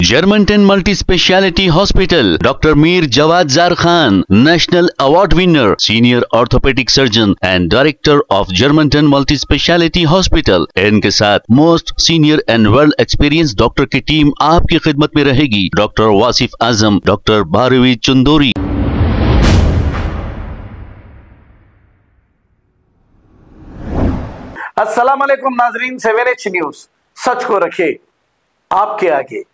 Germanton multi speciality hospital, doctor Mir Jawad Jar Khan, national award winner, senior orthopaedic surgeon and director of Germanton multi speciality hospital. इनके साथ most senior and world experience doctor की team आपकी खिदमत में रहेगी। Doctor Wasif Azam, doctor Bharvi Chandori. अस्सलाम वालेकुम नाजरीन, 7H न्यूज सच को रखे आपके आगे।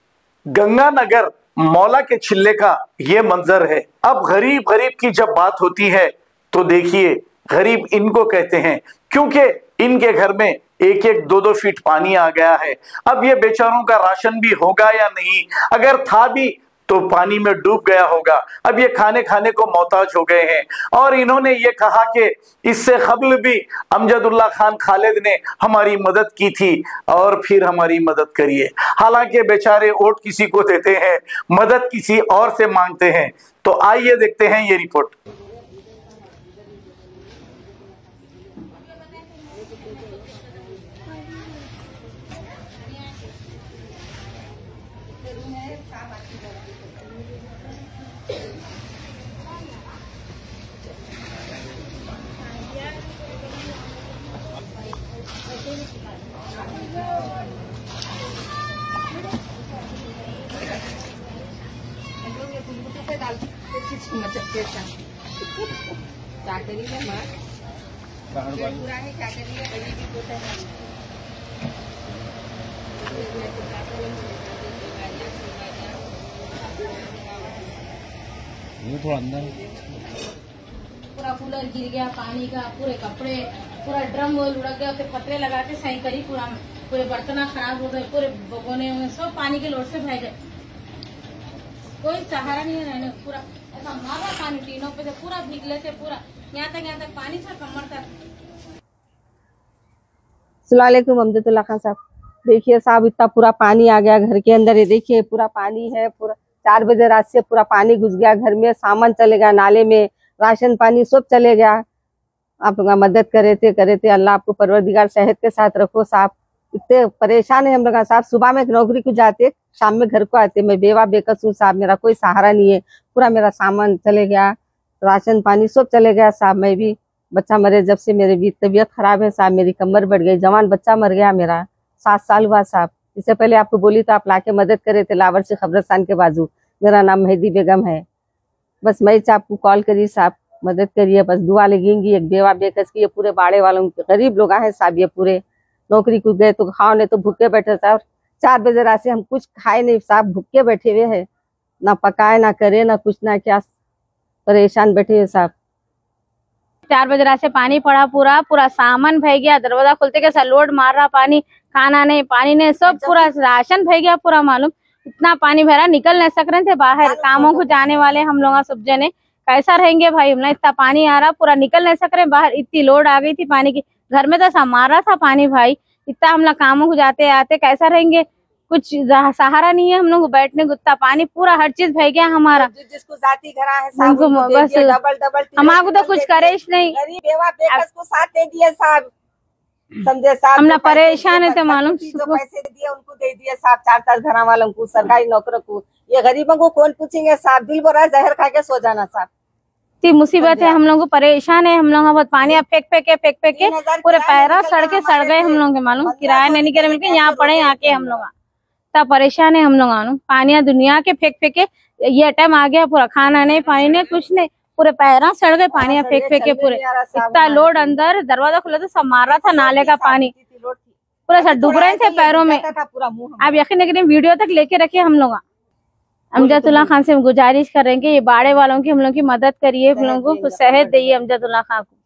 गंगानगर मौला के चिल्ले का ये मंजर है। अब गरीब गरीब की जब बात होती है तो देखिए, गरीब इनको कहते हैं क्योंकि इनके घर में एक एक दो दो फीट पानी आ गया है। अब ये बेचारों का राशन भी होगा या नहीं, अगर था भी तो पानी में डूब गया होगा। अब ये खाने को मोहताज हो गए हैं। और इन्होंने ये कहा कि इससे कबल भी अमजदुल्ला खान खालिद ने हमारी मदद की थी और फिर हमारी मदद करिए। हालांकि बेचारे वोट किसी को देते हैं, मदद किसी और से मांगते हैं। तो आइए देखते हैं ये रिपोर्ट। क्या करिए माँ, पूरा है क्या करिए, थोड़ा अंदर पूरा कूलर गिर गया पानी का, पूरे कपड़े, पूरा ड्रम वो लुढ़क गया, फिर पतरे लगा के सही करी, पूरे बर्तन खराब हो गए, पूरे भगोने सब पानी के लोट से बह गए। कोई सहारा नहीं है रहने, पूरा ऐसा मारा पानी टीनों पे से, पूरा भीगले से पूरा यहाँ तक पानी था कमर तक। अस्सलाम वालेकुम अमजदुल्ला खान साहब, देखिए साहब इतना पूरा पानी आ गया घर के अंदर। ये देखिए पूरा पानी है, पूरा 4 बजे रात से पूरा पानी घुस गया घर में, सामान चले गया नाले में, राशन पानी सब चले गया। आप लोग मदद करे थे। अल्लाह आपको परवरदिगार सेहत के साथ रखो साहब। इतने परेशान है हम लोग साहब। सुबह में नौकरी को जाते, शाम में घर को आते। मैं बेवा बेकस हूँ साहब, मेरा कोई सहारा नहीं है। पूरा मेरा सामान चले गया, राशन पानी सब चले गया साहब। मैं भी बच्चा मरे जब से मेरी भी तबीयत खराब है साहब, मेरी कमर बढ़ गई, जवान बच्चा मर गया मेरा, 7 साल हुआ साहब। इससे पहले आपको बोली तो आप लाके मदद करे थे लावर से खबरस्तान के बाजू। मेरा नाम मेहदी बेगम है। बस मैं आपको कॉल करी साहब, मदद करिए, बस दुआ लगेंगी। एक बेवा बेकस की, ये पूरे बाड़े वालों गरीब लोग हैं साहब। ये पूरे नौकरी को गए तो खाओ, नहीं तो भूखे बैठे साहब। 4 बजे रात से हम कुछ खाए नहीं साहब, भूखे बैठे हुए हैं, ना पकाए ना करे ना कुछ, ना क्या, परेशान बैठे हुए साहब। 4 बजे रात से पानी पड़ा, पूरा सामान भय गया। दरवाजा खोलते के लोड मार रहा पानी, खाना नहीं पानी नहीं, सब पूरा राशन भय गया पूरा। मालूम इतना पानी भरा, निकल नहीं सक रहे थे बाहर। कामों को जाने वाले हम लोग सब जने कैसा रहेंगे भाई, हमने इतना पानी आ रहा, पूरा निकल नहीं सक रहे बाहर। इतनी लोड आ गई थी पानी की, घर में तो मारा था पानी भाई। इतना हम लोग कामों को जाते आते कैसा रहेंगे, कुछ सहारा नहीं है हम लोग बैठने को। इतना पानी पूरा हर चीज भय गया हमारा। जिसको जाती घरा है बस हमारे को तो कुछ करे नहीं, को साथ दे दिए साहब, समझे साहब। हम लोग परेशान है, मालूम पैसे दिए उनको दे दिए साहब, 4 घरा वालों को, सरकारी नौकरों को। ये गरीबों को कौन पूछेंगे साहब, दिल भरा जहर खा के सो जाना साहब। इतनी मुसीबत है, हम लोग को परेशान है। हम लोग बहुत पानी अब फेंक के पूरे पैरा सड़ गए हम लोग के। मालूम किराया नहीं करे मिलके यहाँ पड़े आके हम लोग, इतना परेशान है हम लोग। मालूम पानी दुनिया के फेंक के ये टाइम आ गया, पूरा खाना नहीं पानी नहीं कुछ नहीं, पूरे पैरा सड़ गए पानी फेंक के। पूरे इतना लोड अंदर, दरवाजा खुला तो सब मार रहा था नाले का पानी, पूरा सब डूब रहे थे पैरों में। आप यकीन नहीं करें, वीडियो तक लेके रखे हम लोग। अमजदुल्ला खान से हम गुजारिश करेंगे, ये बाड़े वालों की हम लोग की मदद करिए, हम लोगों को सेहत दिए अमजदुल्ला खान को।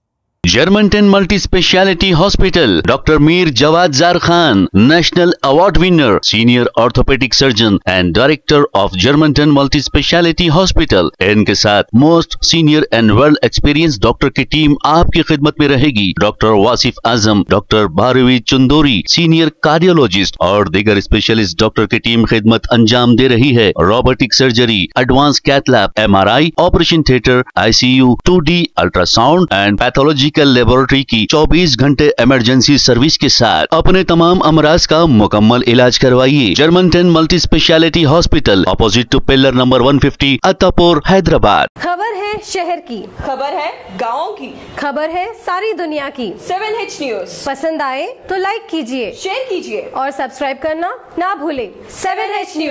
Germanten multi speciality hospital, doctor Mir Jawad Jar Khan, national award winner, senior orthopaedic surgeon and director of Germanton multi speciality hospital. इनके साथ most senior and world experience doctor की टीम आपकी खिदमत में रहेगी। Doctor Wasif Azam, doctor Bharvi Chandori, senior cardiologist और दीगर स्पेशलिस्ट डॉक्टर की टीम खिदमत अंजाम दे रही है। Robotic surgery, advance cath lab, MRI, operation theatre, ICU, 2D ultrasound and pathology medical laboratory की 24 घंटे इमरजेंसी सर्विस के साथ अपने तमाम अमराज का मुकम्मल इलाज करवाइए। Germanton multi speciality hospital, opposite to pillar number 150, Attapur, Hyderabad. खबर है शहर की, खबर है गाँव की, खबर है सारी दुनिया की। 7H न्यूज पसंद आए तो लाइक कीजिए, शेयर कीजिए और सब्सक्राइब करना ना भूलें। 7H news.